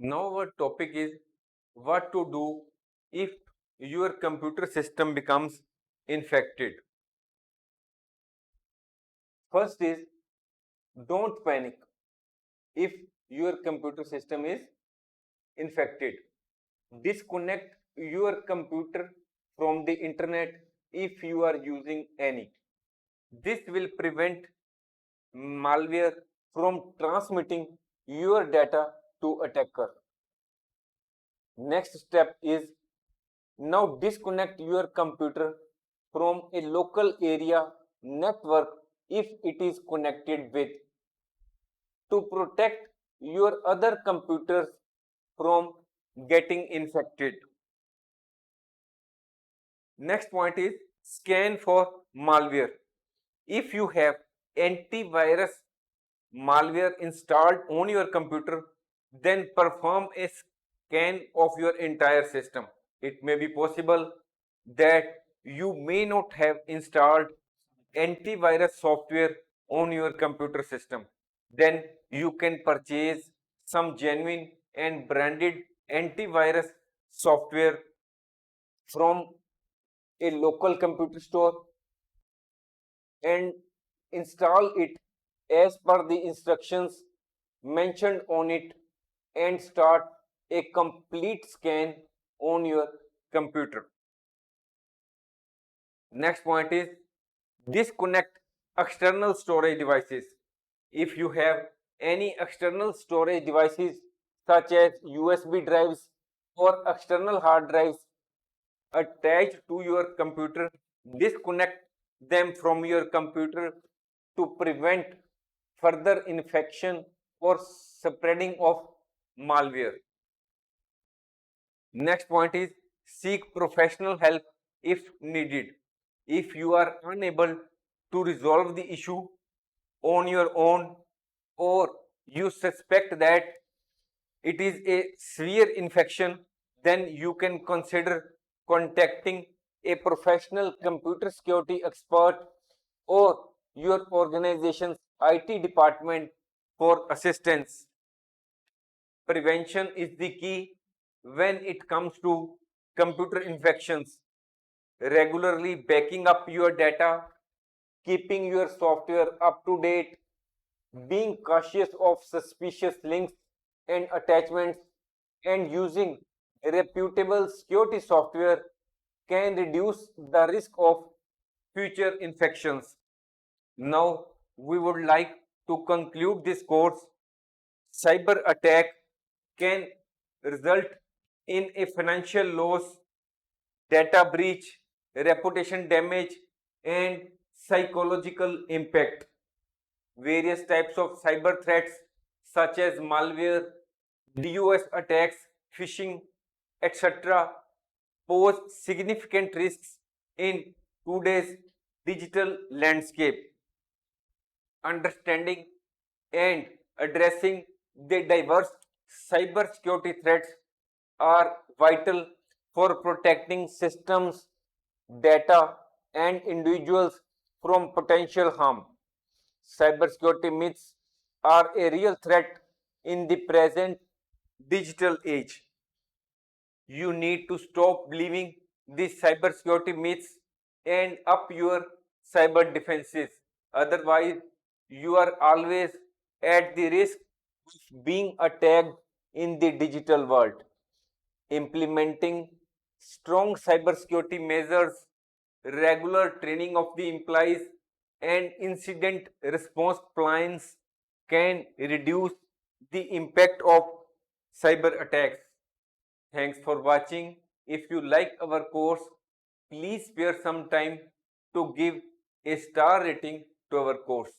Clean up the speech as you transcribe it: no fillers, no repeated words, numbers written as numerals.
Now our topic is what to do if your computer system becomes infected. First is don't panic if your computer system is infected. Disconnect your computer from the internet if you are using any. This will prevent malware from transmitting your data to attacker. Next step is now disconnect your computer from a local area network if it is connected with to protect your other computers from getting infected. Next point is scan for malware. If you have antivirus malware installed on your computer, then perform a scan of your entire system. It may be possible that you may not have installed antivirus software on your computer system. Then you can purchase some genuine and branded antivirus software from a local computer store and install it as per the instructions mentioned on it and start a complete scan on your computer. Next point is disconnect external storage devices. If you have any external storage devices such as USB drives or external hard drives attached to your computer, disconnect them from your computer to prevent further infection or spreading of malware. Next point is seek professional help if needed. If you are unable to resolve the issue on your own or you suspect that it is a severe infection, then you can consider contacting a professional computer security expert or your organization's IT department for assistance. Prevention is the key when it comes to computer infections. Regularly backing up your data, keeping your software up to date, being cautious of suspicious links and attachments, and using reputable security software can reduce the risk of future infections. Now, we would like to conclude this course. Cyber attack can result in a financial loss, data breach, reputation damage, and psychological impact. Various types of cyber threats such as malware, DOS attacks, phishing, etc. pose significant risks in today's digital landscape. Understanding and addressing the diverse cybersecurity threats are vital for protecting systems, data, and individuals from potential harm. Cybersecurity myths are a real threat in the present digital age. You need to stop believing these cybersecurity myths and up your cyber defenses. Otherwise, you are always at the risk of being attacked in the digital world. Implementing strong cybersecurity measures, regular training of the employees, and incident response plans can reduce the impact of cyber attacks. Thanks for watching. If you like our course, please spare some time to give a star rating to our course.